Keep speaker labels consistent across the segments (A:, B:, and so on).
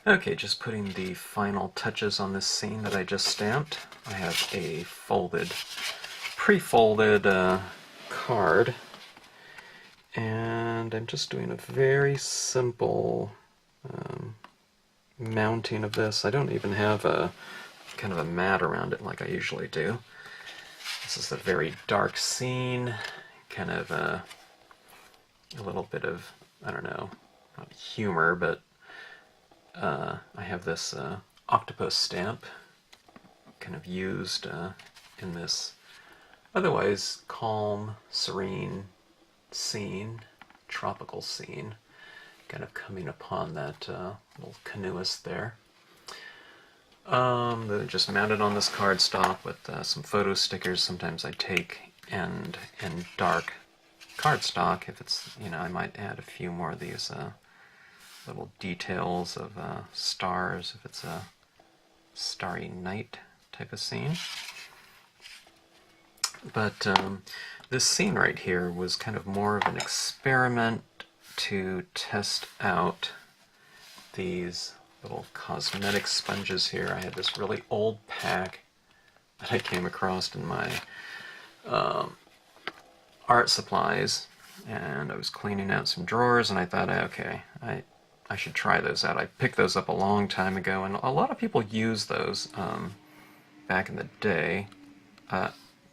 A: Okay, just putting the final touches on this scene that I just stamped. I have a pre-folded card, and I'm just doing a very simple mounting of this. I don't even have a kind of a mat around it like I usually do. This is a very dark scene, kind of a little bit of, I don't know, not humor, but I have this Octopus stamp kind of used in this otherwise calm, serene scene, tropical scene, kind of coming upon that little canoeist there. They're just mounted on this cardstock with some photo stickers sometimes I take, and in dark cardstock, if it's, I might add a few more of these little details of stars if it's a starry night type of scene. But this scene right here was kind of more of an experiment to test out these little cosmetic sponges here. I had this really old pack that I came across in my art supplies, and I was cleaning out some drawers, and I thought, okay, I should try those out. I picked those up a long time ago, and a lot of people use those back in the day.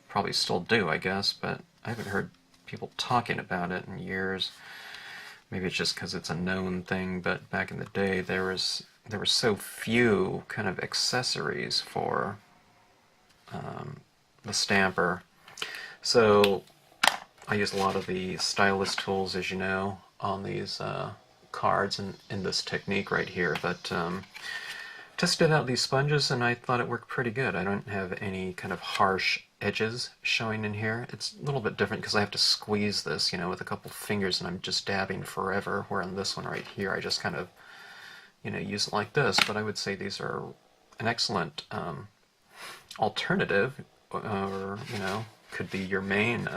A: Probably still do, I guess, but I haven't heard people talking about it in years. Maybe it's just because it's a known thing, but back in the day there were so few kind of accessories for the stamper. So I use a lot of the stylus tools, as you know, on these cards and in this technique right here, but tested out these sponges and I thought it worked pretty good. I don't have any kind of harsh edges showing in here. It's a little bit different because I have to squeeze this, with a couple fingers, and I'm just dabbing forever, where on this one right here I just kind of, use it like this. But I would say these are an excellent alternative, or, could be your main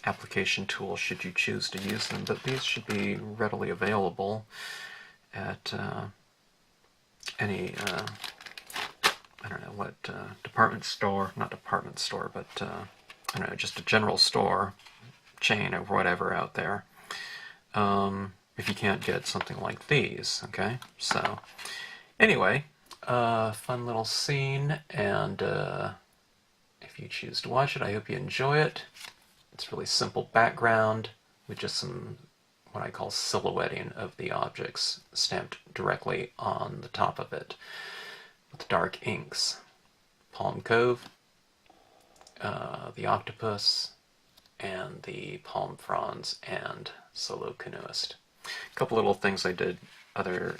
A: application tool should you choose to use them, but these should be readily available at any, I don't know what, department store, not department store, but I don't know, just a general store chain or whatever out there, if you can't get something like these, okay? So, anyway, fun little scene, and if you choose to watch it, I hope you enjoy it. It's really simple background with just some what I call silhouetting of the objects stamped directly on the top of it with dark inks. Palm Cove, the Octopus, and the palm fronds and solo canoeist. A couple little things I did other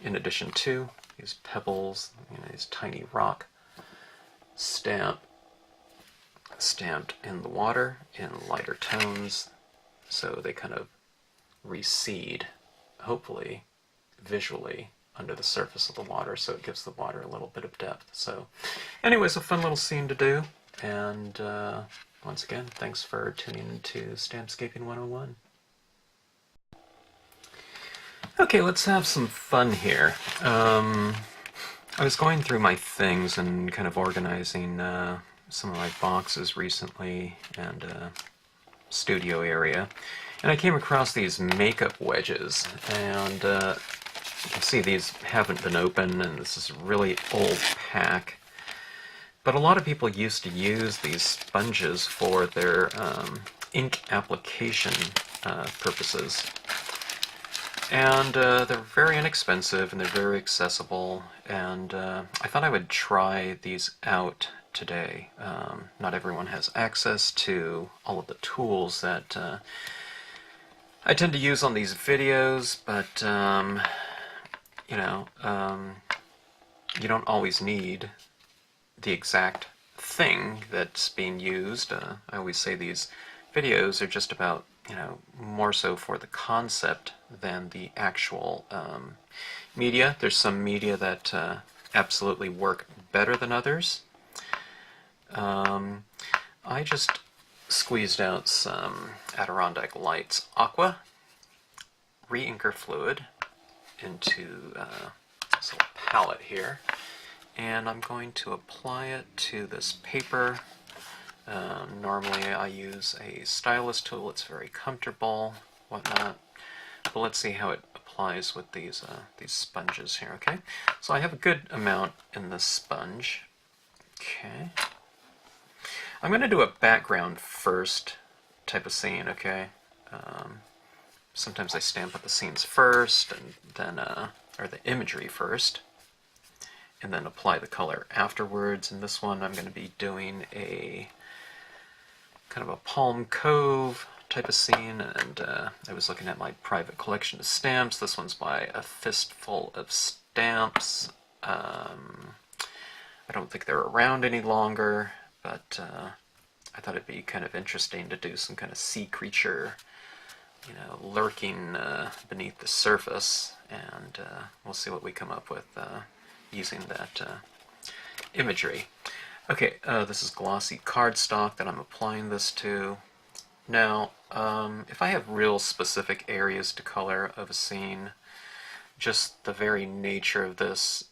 A: in addition to these pebbles, these tiny rock stamped in the water in lighter tones, so they kind of recede, hopefully visually, under the surface of the water, so it gives the water a little bit of depth. So anyways, a fun little scene to do, and once again, thanks for tuning into Stampscaping 101. Okay, let's have some fun here. I was going through my things and kind of organizing some of my boxes recently and studio area, and I came across these makeup wedges, and you can see these haven't been opened, and this is a really old pack, but a lot of people used to use these sponges for their ink application purposes, and they're very inexpensive and they're very accessible, and I thought I would try these out today. Not everyone has access to all of the tools that I tend to use on these videos, but you don't always need the exact thing that's being used. I always say these videos are just about, more so for the concept than the actual media. There's some media that absolutely work better than others. I just squeezed out some Adirondack Lights Aqua re-inker fluid into palette here, and I'm going to apply it to this paper. Normally I use a stylus tool, it's very comfortable, whatnot, but let's see how it applies with these sponges here, okay? So I have a good amount in this sponge. Okay. I'm going to do a background first type of scene, okay? Sometimes I stamp up the scenes first, and then, or the imagery first, and then apply the color afterwards. In this one I'm going to be doing a kind of a Palm Cove type of scene, and I was looking at my private collection of stamps. This one's by a Fistful of Stamps. I don't think they're around any longer, but I thought it'd be kind of interesting to do some kind of sea creature, you know, lurking beneath the surface, and we'll see what we come up with using that imagery. Okay, this is glossy cardstock that I'm applying this to. Now, if I have real specific areas to color of a scene, just the very nature of this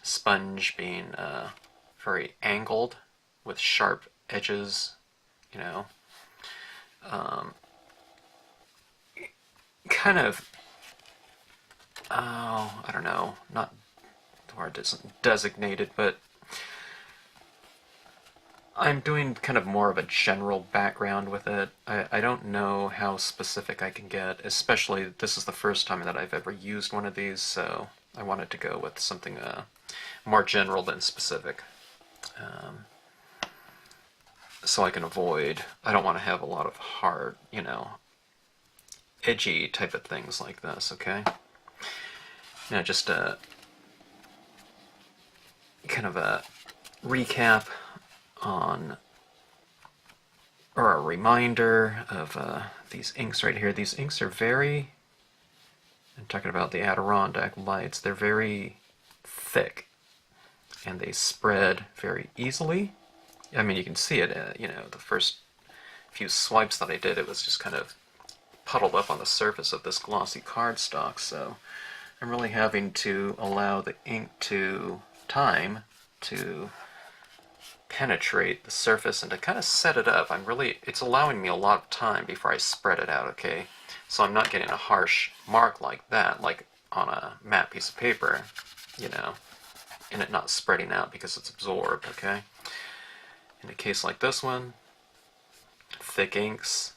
A: sponge being very angled with sharp edges, you know, kind of, oh, I don't know, not the word isn't designated, but I'm doing kind of more of a general background with it. I don't know how specific I can get, especially this is the first time that I've ever used one of these, so I wanted to go with something more general than specific. So I can avoid, I don't want to have a lot of hard, you know, edgy type of things like this, okay? Now just a kind of a recap on, or a reminder of these inks right here. These inks are very, I'm talking about the Adirondack lights, they're very thick and they spread very easily. I mean, you can see it, you know, the first few swipes that I did, it was just kind of puddled up on the surface of this glossy cardstock, so I'm really having to allow the ink time to penetrate the surface and to kind of set it up. It's allowing me a lot of time before I spread it out, okay? So I'm not getting a harsh mark like that, like on a matte piece of paper, you know, and it not spreading out because it's absorbed, okay? In a case like this one, thick inks,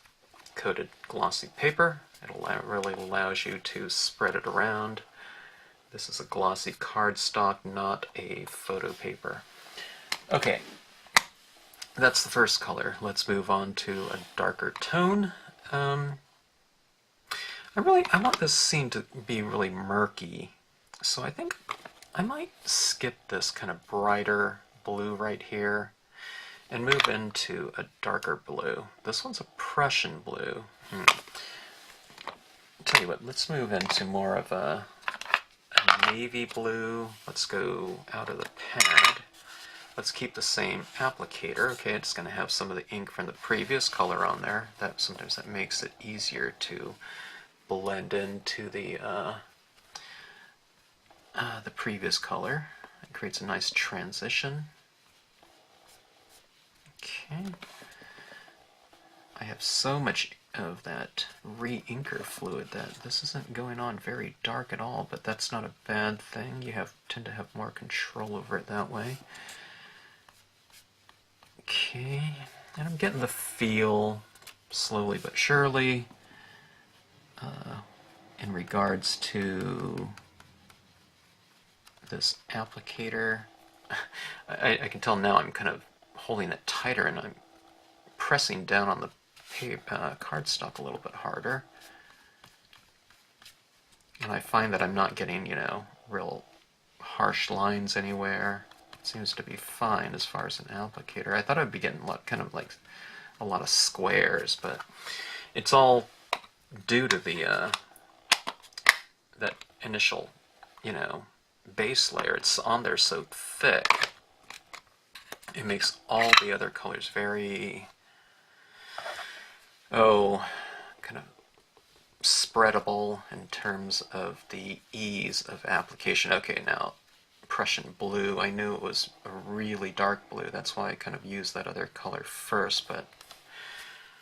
A: coated glossy paper, it really allows you to spread it around. This is a glossy cardstock, not a photo paper. Okay, that's the first color. Let's move on to a darker tone. I want this scene to be really murky, so I think I might skip this kind of brighter blue right here and move into a darker blue. This one's a Prussian blue. Tell you what, let's move into more of a navy blue. Let's go out of the pad. Let's keep the same applicator. Okay, it's going to have some of the ink from the previous color on there. Sometimes that makes it easier to blend into the previous color. It creates a nice transition. Okay. I have so much of that re-inker fluid that this isn't going on very dark at all, but that's not a bad thing. You tend to have more control over it that way. Okay, and I'm getting the feel, slowly but surely, in regards to this applicator. I can tell now I'm kind of holding it tighter and I'm pressing down on the cardstock a little bit harder. And I find that I'm not getting, you know, real harsh lines anywhere. It seems to be fine as far as an applicator. I thought I'd be getting kind of like a lot of squares, but it's all due to the that initial, you know, base layer. It's on there so thick. It makes all the other colors very, kind of spreadable in terms of the ease of application. Okay, now Prussian Blue, I knew it was a really dark blue, that's why I kind of used that other color first, but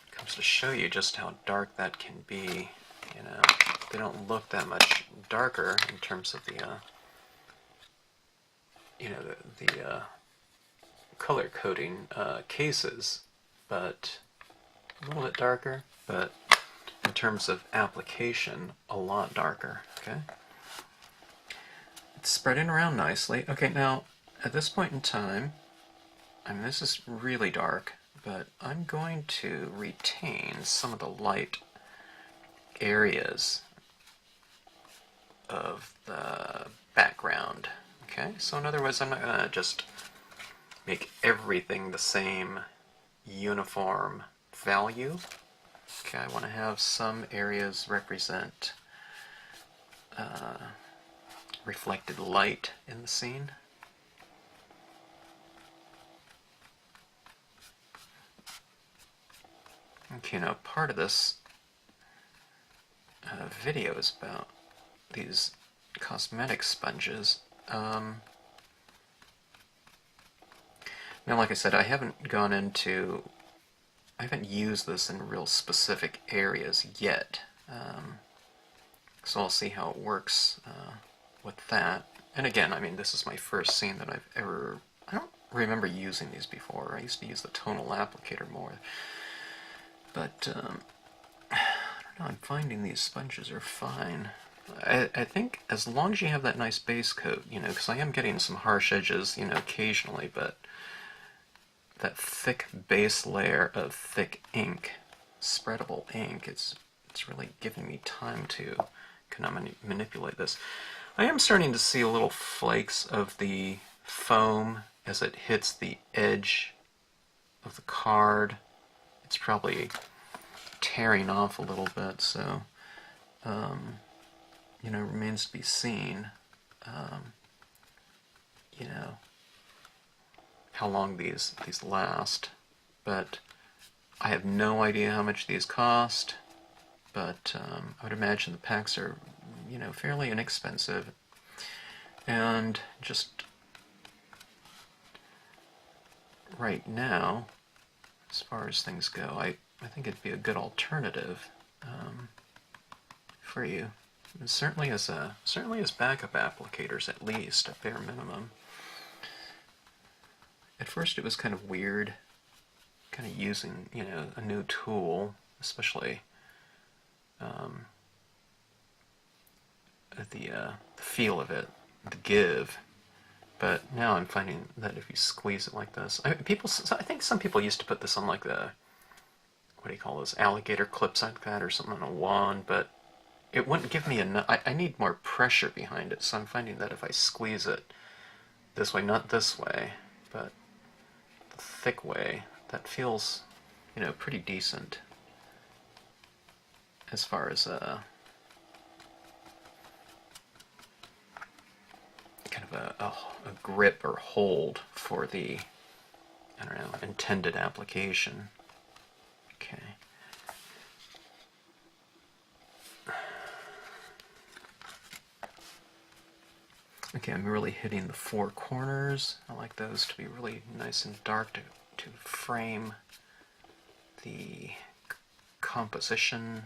A: it comes to show you just how dark that can be. You know, they don't look that much darker in terms of the, you know, the color coding cases, but a little bit darker, but in terms of application, a lot darker, okay? It's spreading around nicely. Okay, now, at this point in time, I mean, this is really dark, but I'm going to retain some of the light areas of the background, okay? So in other words, I'm not going to just make everything the same uniform value. Okay, I want to have some areas represent reflected light in the scene. Okay, now part of this video is about these cosmetic sponges. Now, like I said, I haven't used this in real specific areas yet, so I'll see how it works with that. And again, I mean, this is my first scene that I've ever... I don't remember using these before. I used to use the tonal applicator more. But, I don't know, I'm finding these sponges are fine. I think as long as you have that nice base coat, you know, because I am getting some harsh edges, you know, occasionally, but that thick base layer of thick ink, spreadable ink, it's really giving me time to kind of manipulate this. I am starting to see a little flakes of the foam as it hits the edge of the card. It's probably tearing off a little bit, so you know, remains to be seen. You know, how long these last, but I have no idea how much these cost, but I would imagine the packs are, you know, fairly inexpensive, and just right now, as far as things go, I think it'd be a good alternative for you. And certainly as backup applicators, at least, at bare minimum. At first it was kind of weird, kind of using, you know, a new tool, especially the feel of it, the give. But now I'm finding that if you squeeze it like this, I think some people used to put this on like the, what do you call those, alligator clips like that, or something on a wand, but it wouldn't give me enough. I need more pressure behind it, so I'm finding that if I squeeze it this way, not this way, but the thick way, that feels, you know, pretty decent as far as kind of a grip or hold for the, I don't know, intended application. Okay. Okay, I'm really hitting the four corners. I like those to be really nice and dark to frame the composition.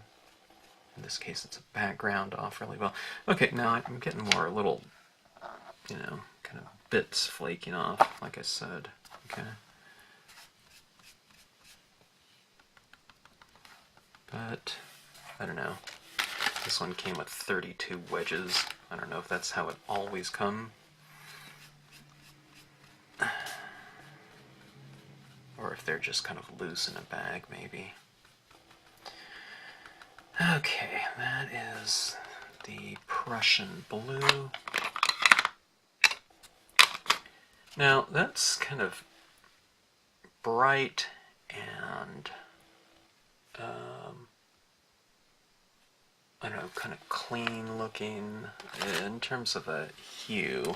A: In this case, it's a background off really well. Okay, now I'm getting more little, you know, kind of bits flaking off, like I said. Okay. But, I don't know. This one came with 32 wedges. I don't know if that's how it always comes. Or if they're just kind of loose in a bag, maybe. Okay, that is the Prussian Blue. Now, that's kind of bright and I don't know, kind of clean looking in terms of a hue.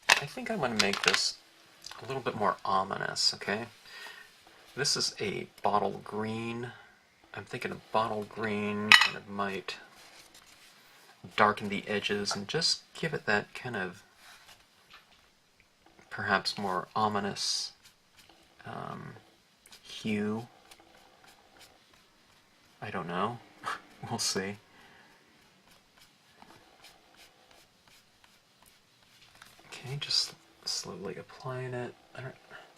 A: I think I want to make this a little bit more ominous, okay? This is a bottle green, I'm thinking a bottle green kind of might darken the edges and just give it that kind of perhaps more ominous hue. I don't know. We'll see. Okay, just slowly applying it.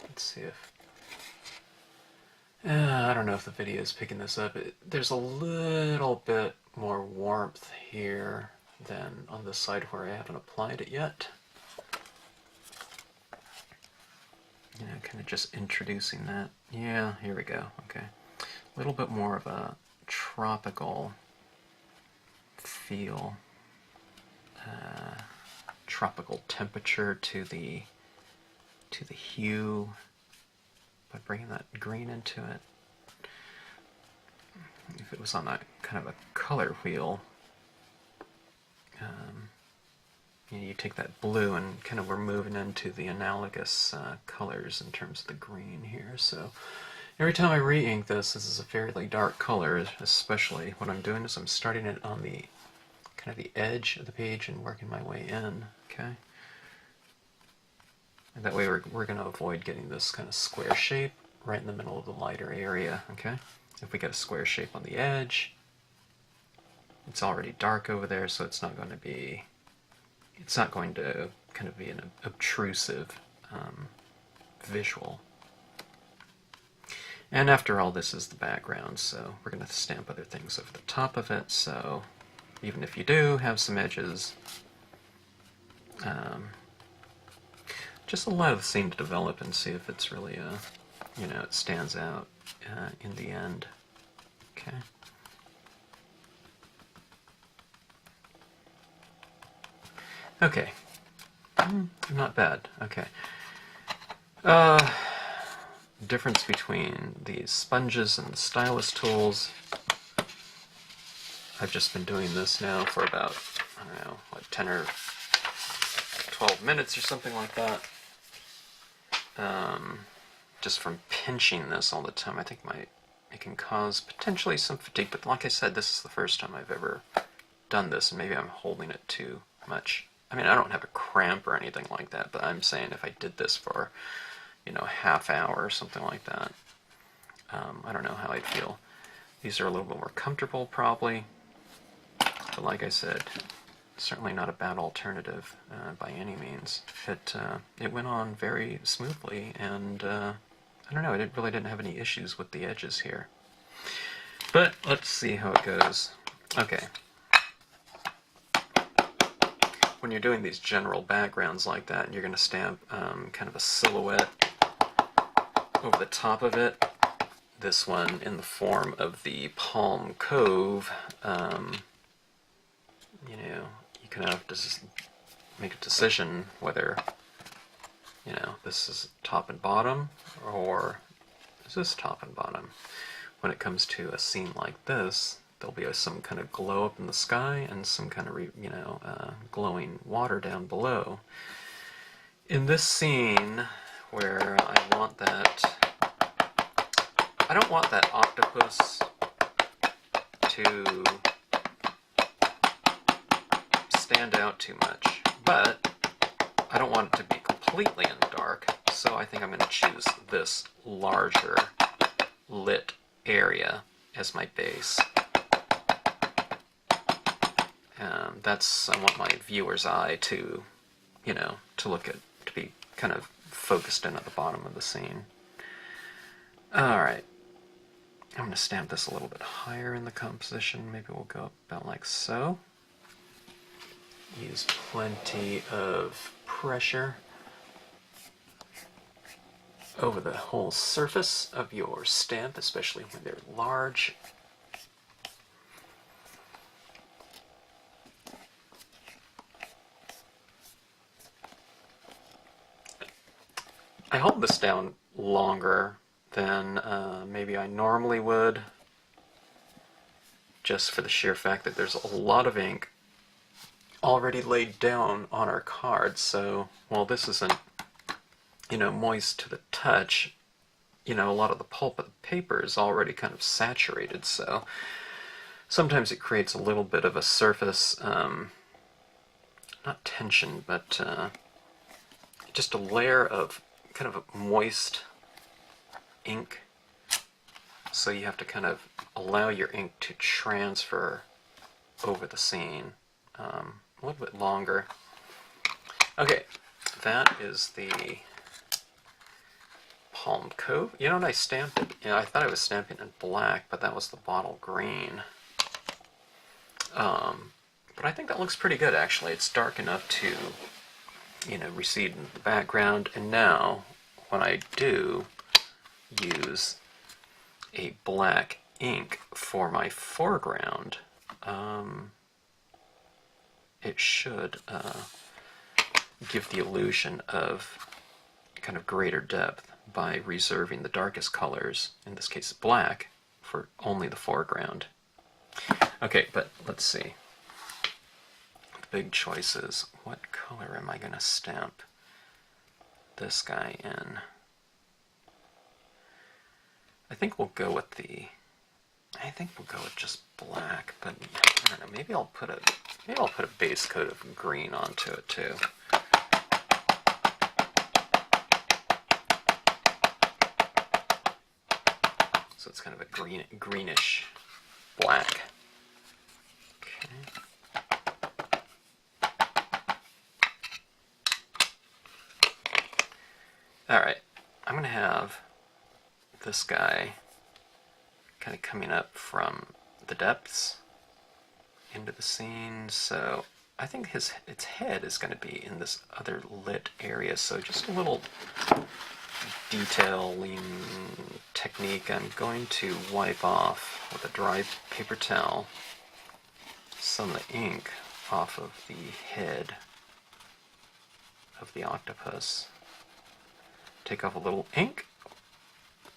A: Let's see if... I don't know if the video is picking this up. There's a little bit more warmth here than on the side where I haven't applied it yet. You know, kind of just introducing that. Yeah, here we go. Okay. A little bit more of a tropical feel. Tropical temperature to the hue by bringing that green into it. If it was on that kind of a color wheel, you know, you take that blue and kind of we're moving into the analogous colors in terms of the green here. So every time I re-ink this is a fairly dark color, especially what I'm doing is I'm starting it on the kind of the edge of the page and working my way in, okay? And that way we're going to avoid getting this kind of square shape right in the middle of the lighter area, okay? If we get a square shape on the edge, it's already dark over there, so it's not going to kind of be an obtrusive visual. And after all, this is the background, so we're going to stamp other things over the top of it, so even if you do have some edges, just allow the scene to develop and see if it's really, you know, it stands out in the end. Okay. Okay. Not bad. Okay. Difference between these sponges and the stylus tools. I've just been doing this now for about, I don't know, what, 10 or 12 minutes or something like that. Just from pinching this all the time, I think it can cause potentially some fatigue, but like I said, this is the first time I've ever done this, and maybe I'm holding it too much. I mean, I don't have a cramp or anything like that, but I'm saying if I did this for, you know, a half hour or something like that, I don't know how I'd feel. These are a little bit more comfortable, probably, but like I said, certainly not a bad alternative by any means. It went on very smoothly, and I don't know, it really didn't have any issues with the edges here. But let's see how it goes. Okay. When you're doing these general backgrounds like that, and you're going to stamp kind of a silhouette over the top of it, this one in the form of the Palm Cove, you know, you can have to just make a decision whether, you know, this is top and bottom, or is this top and bottom? When it comes to a scene like this, there'll be some kind of glow up in the sky and some kind of, you know, glowing water down below. In this scene, where I want that, I don't want that octopus to stand out too much, but I don't want it to be completely in the dark, so I think I'm going to choose this larger lit area as my base. I want my viewer's eye to, you know, to be kind of focused in at the bottom of the scene. Alright, I'm going to stamp this a little bit higher in the composition. Maybe we'll go about like so. Use plenty of pressure over the whole surface of your stamp, especially when they're large. I hold this down longer than maybe I normally would, just for the sheer fact that there's a lot of ink already laid down on our card, so while this isn't, you know, moist to the touch, you know, a lot of the pulp of the paper is already kind of saturated, so sometimes it creates a little bit of a surface, not tension, but just a layer of kind of a moist ink. So you have to kind of allow your ink to transfer over the scene a little bit longer. Okay, that is the Palmed Cove. You know what, I stamped it, you know, I thought I was stamping it in black, but that was the bottle green. But I think that looks pretty good, actually. It's dark enough to, you know, recede in the background. And now, when I do use a black ink for my foreground, it should give the illusion of kind of greater depth by reserving the darkest colors, in this case black, for only the foreground. Okay, but let's see. The big choice is, what color am I going to stamp this guy in? I think we'll go with just black, but I don't know, maybe I'll put a base coat of green onto it too. So it's kind of a greenish black. Okay. Alright, I'm going to have this guy kind of coming up from the depths into the scene, so I think its head is going to be in this other lit area, so just a little detailing technique. I'm going to wipe off with a dry paper towel some of the ink off of the head of the octopus. Take off a little ink,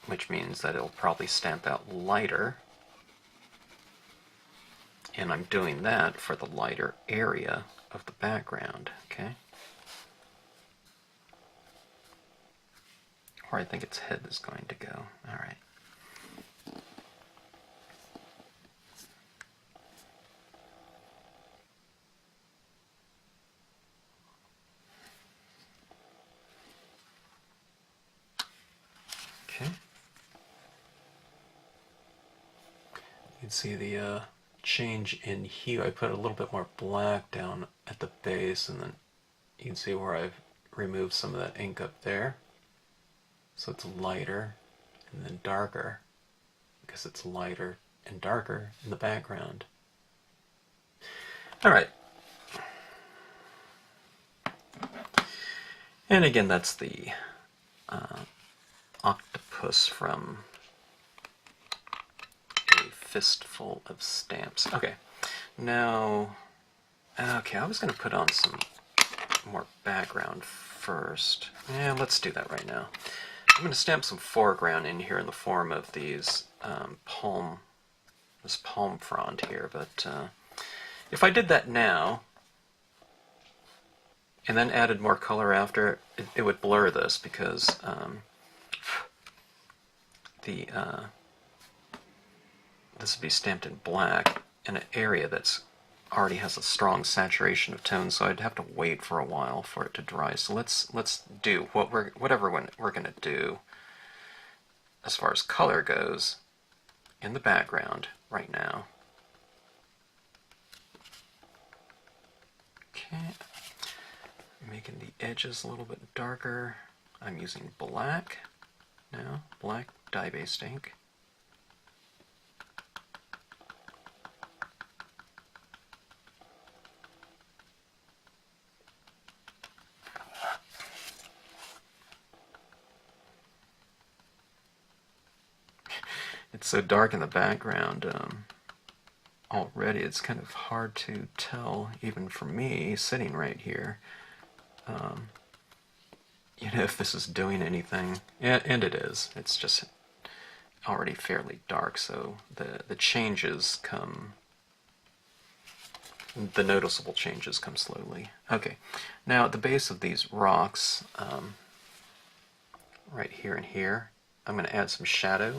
A: which means that it'll probably stamp out lighter. And I'm doing that for the lighter area of the background, okay? Where I think its head is going to go. All right. Okay. You can see the change in hue. I put a little bit more black down at the base, and then you can see where I've removed some of that ink up there. So it's lighter and then darker, because it's lighter and darker in the background. Alright. And again, that's the octopus from a Fistful of Stamps. Okay, now, okay, I was going to put on some more background first. Yeah, let's do that right now. I'm going to stamp some foreground in here in the form of these palm frond here, but if I did that now, and then added more color after, it would blur this, because this would be stamped in black in an area that's already has a strong saturation of tone, so I'd have to wait for a while for it to dry. So let's do whatever we're going to do as far as color goes in the background right now. Okay, making the edges a little bit darker. I'm using black now, black dye-based ink. It's so dark in the background already, it's kind of hard to tell, even for me, sitting right here, you know, if this is doing anything. And it is. It's just already fairly dark, so the changes come, the noticeable changes come slowly. Okay, now at the base of these rocks, right here and here, I'm going to add some shadow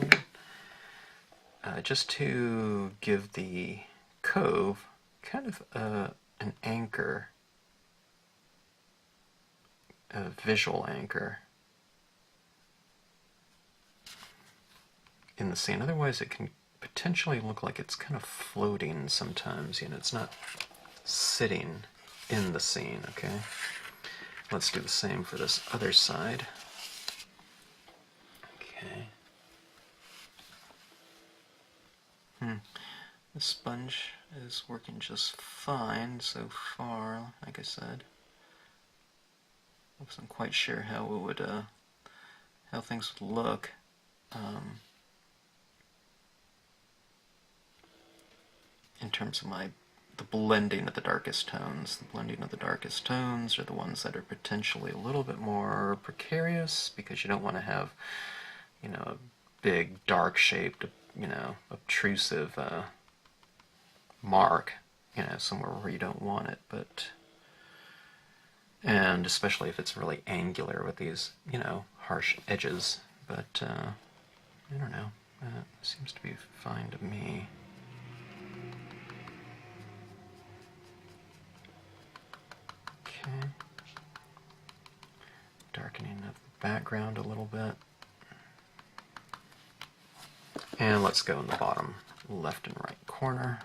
A: just to give the Cove kind of an anchor, a visual anchor in the scene. Otherwise it can potentially look like it's kind of floating sometimes, you know, it's not sitting in the scene, okay? Let's do the same for this other side. Okay. The sponge is working just fine so far, like I said. I wasn't quite sure how it would, how things would look. In terms of the blending of the darkest tones. The blending of the darkest tones are the ones that are potentially a little bit more precarious, because you don't want to have, you know, a big dark-shaped, you know, obtrusive mark, you know, somewhere where you don't want it. But, and especially if it's really angular with these, you know, harsh edges. But I don't know. It seems to be fine to me. Okay. Darkening of the background a little bit. And let's go in the bottom left and right corner.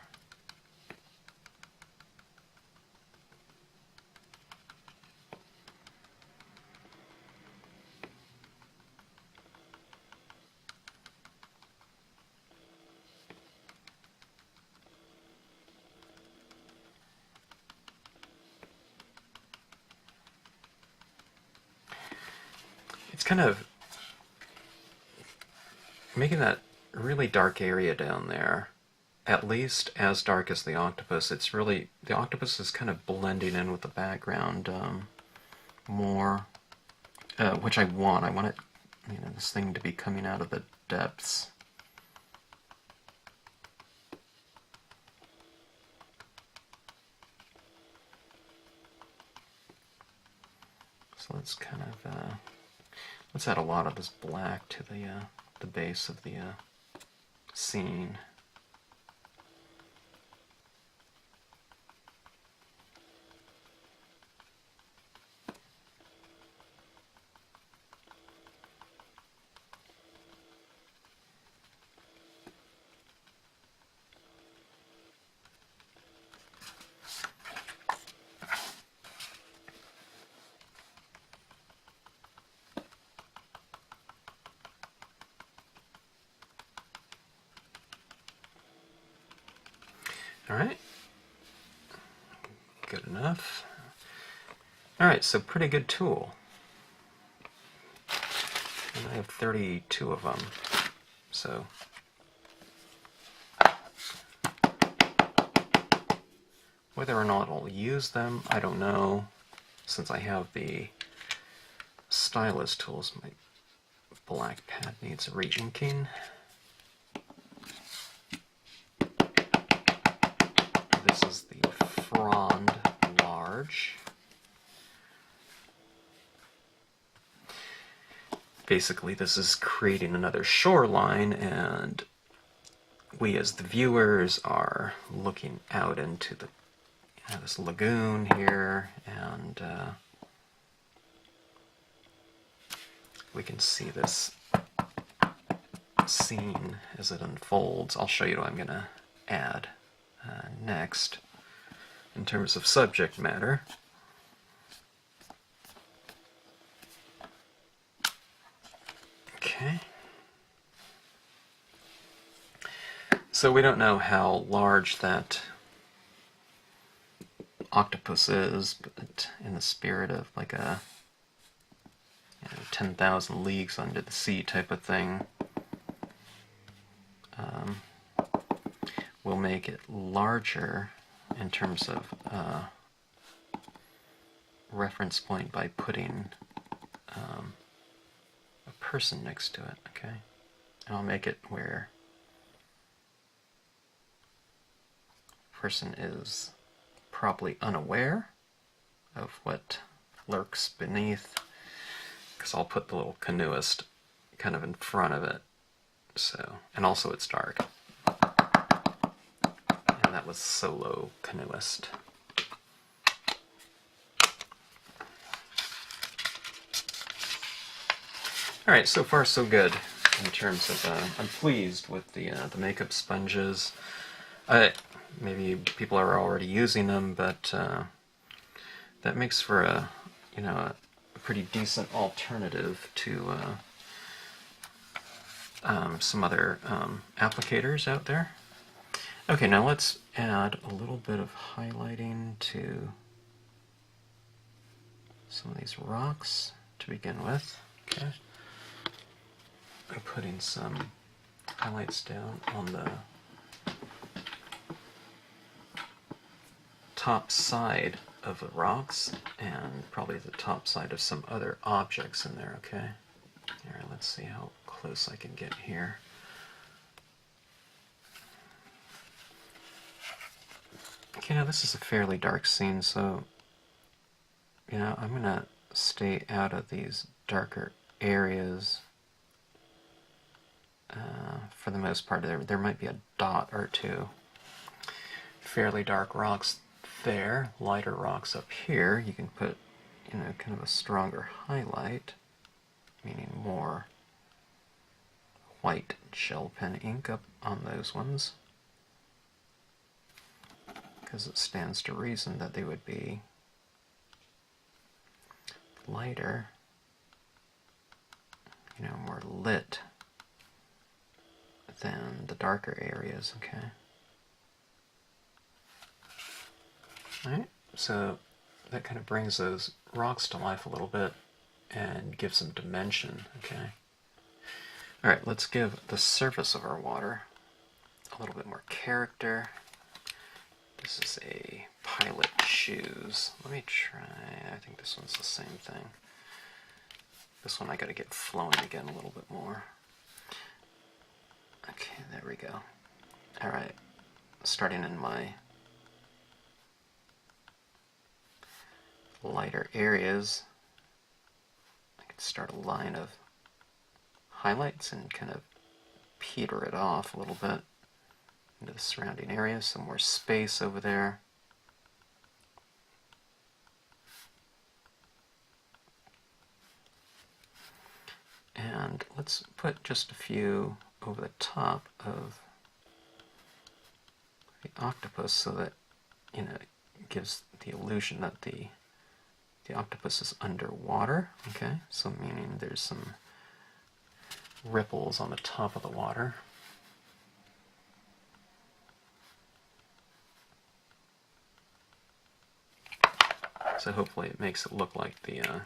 A: It's kind of making that really dark area down there at least as dark as the octopus. It's really, the octopus is kind of blending in with the background more, which I want. I want it, you know, this thing to be coming out of the depths. So let's kind of let's add a lot of this black to the base of the scene. Alright, good enough. Alright, so pretty good tool. And I have 32 of them, so whether or not I'll use them, I don't know, since I have the stylus tools. My black pad needs re-inking. This is the Frond large. Basically, this is creating another shoreline, and we as the viewers are looking out into the this lagoon here, and we can see this scene as it unfolds. I'll show you what I'm going to add next in terms of subject matter. Okay. So we don't know how large that octopus is, but in the spirit of like a 10,000 leagues under the sea type of thing, we'll make it larger in terms of reference point by putting a person next to it, okay? And I'll make it where person is probably unaware of what lurks beneath, because I'll put the little canoeist kind of in front of it. So, and also it's dark. And that was Solo Canoeist. All right, so far so good in terms of. I'm pleased with the makeup sponges. Maybe people are already using them, but that makes for a pretty decent alternative to some other applicators out there. Okay, now let's add a little bit of highlighting to some of these rocks to begin with. Okay, I'm putting some highlights down on the top side of the rocks and probably the top side of some other objects in there. Okay, all right, let's see how close I can get here. Okay, now this is a fairly dark scene, so I'm going to stay out of these darker areas for the most part. There might be a dot or two. Fairly dark rocks there, lighter rocks up here. You can put, kind of a stronger highlight, meaning more white gel pen ink up on those ones, because it stands to reason that they would be lighter, more lit than the darker areas. Okay. Alright, so that kind of brings those rocks to life a little bit and gives them dimension. Okay. Alright, let's give the surface of our water a little bit more character. This is a Pilot Shoes. Let me try, I think this one's the same thing. This one I gotta get flowing again a little bit more. Okay, there we go. Alright, starting in my lighter areas, I can start a line of highlights and kind of peter it off a little bit into the surrounding area, some more space over there. And let's put just a few over the top of the octopus so that, it gives the illusion that the octopus is underwater. Okay, so meaning there's some ripples on the top of the water. So hopefully it makes it look like that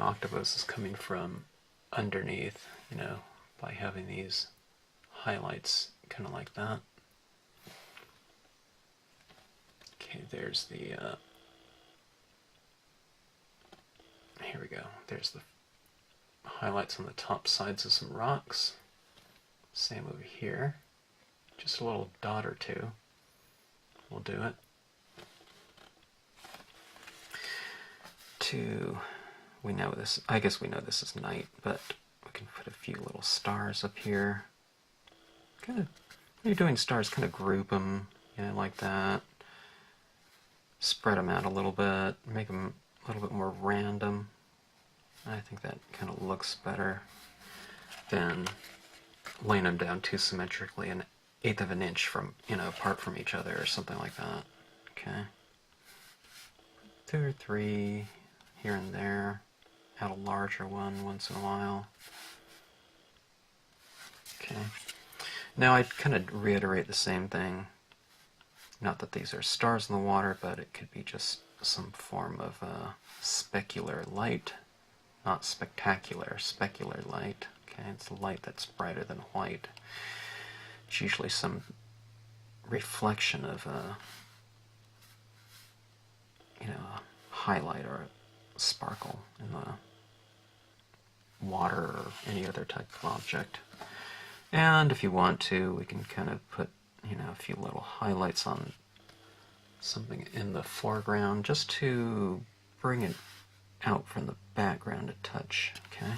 A: octopus is coming from underneath, by having these highlights kind of like that. Okay, there's the, here we go. There's the highlights on the top sides of some rocks. Same over here. Just a little dot or two will do it. We know this, I guess we know this is night, but we can put a few little stars up here. Kind of, when you're doing stars, kind of group them, like that. Spread them out a little bit, make them a little bit more random. I think that kind of looks better than laying them down too symmetrically, an eighth of an inch from, apart from each other or something like that. Okay. 2 or 3 here and there. Add a larger one once in a while. Okay. Now I kind of reiterate the same thing. Not that these are stars in the water, but it could be just some form of specular light. Not spectacular, specular light. Okay, it's a light that's brighter than white. It's usually some reflection of a highlight or a sparkle in the water or any other type of object. And if you want to, we can kind of put a few little highlights on something in the foreground just to bring it out from the background a touch. Okay,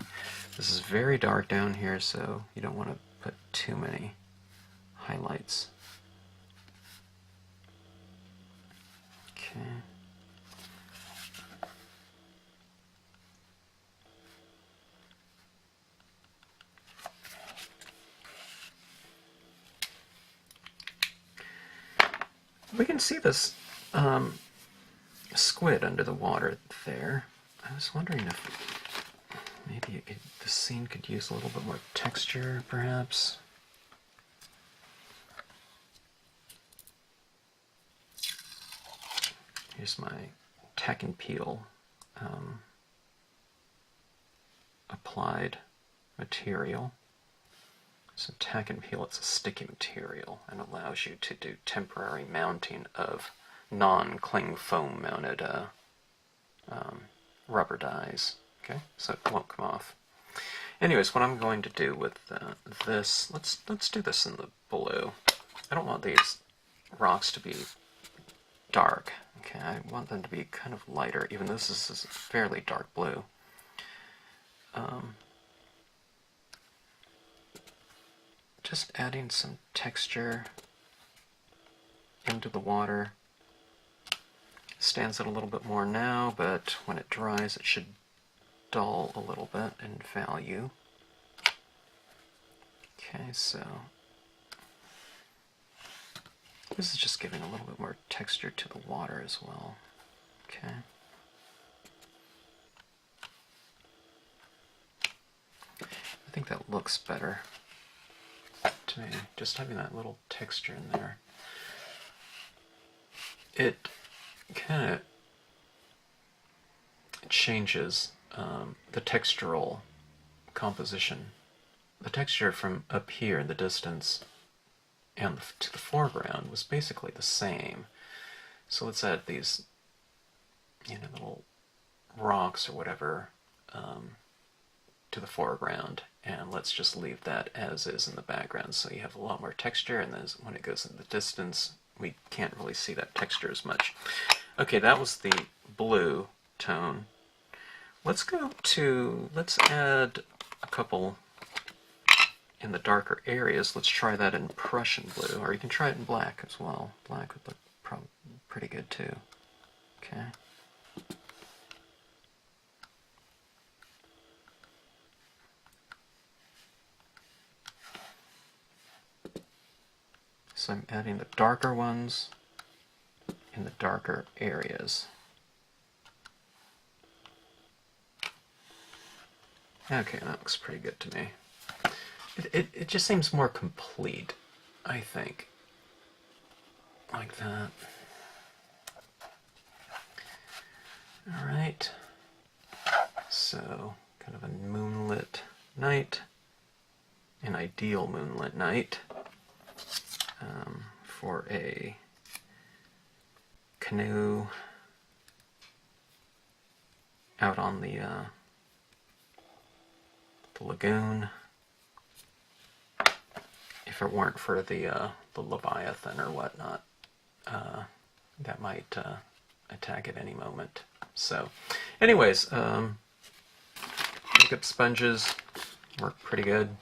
A: This is very dark down here, so you don't want to put too many highlights. Okay. We can see this squid under the water there. I was wondering if maybe the scene could use a little bit more texture, perhaps. Here's my tack and peel applied material. So tack and peel, it's a sticky material and allows you to do temporary mounting of non-cling foam mounted rubber dies. Okay, so it won't come off. Anyways, what I'm going to do with this, let's do this in the blue. I don't want these rocks to be dark. Okay, I want them to be kind of lighter, even though this is a fairly dark blue. Just adding some texture into the water. Stands out a little bit more now, but when it dries it should dull a little bit in value. Okay, so this is just giving a little bit more texture to the water as well. Okay. I think that looks better to me, just having that little texture in there. It kind of changes the textural composition. The texture from up here in the distance and to the foreground was basically the same. So let's add these, little rocks or whatever to the foreground, and let's just leave that as is in the background, so you have a lot more texture, and then when it goes in the distance we can't really see that texture as much. Okay, that was the blue tone. Let's add a couple in the darker areas. Let's try that in Prussian blue, or you can try it in black as well. Black would look probably pretty good too. Okay. So I'm adding the darker ones in the darker areas. Okay, that looks pretty good to me. It just seems more complete, I think. Like that. Alright. So, kind of a moonlit night. An ideal moonlit night. For a canoe out on the lagoon. If it weren't for the Leviathan or whatnot, that might attack at any moment. So, anyways, makeup sponges work pretty good.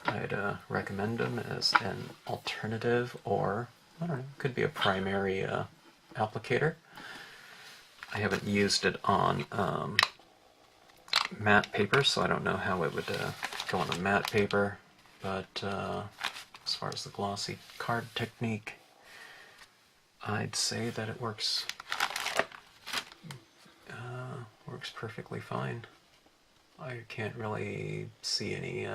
A: I'd recommend them as an alternative, or, I don't know, could be a primary applicator. I haven't used it on matte paper, so I don't know how it would go on a matte paper, but as far as the glossy card technique, I'd say that it works perfectly fine. I can't really see any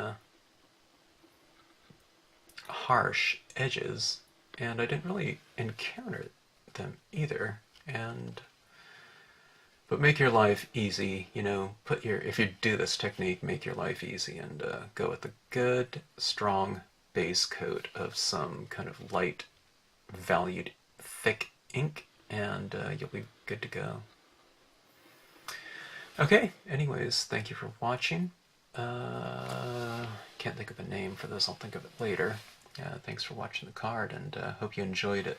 A: harsh edges, and I didn't really encounter them either. But make your life easy, if you do this technique, make your life easy and go with a good, strong base coat of some kind of light, valued, thick ink, and you'll be good to go. Okay, anyways, thank you for watching. Can't think of a name for this, I'll think of it later. Thanks for watching the card, and hope you enjoyed it.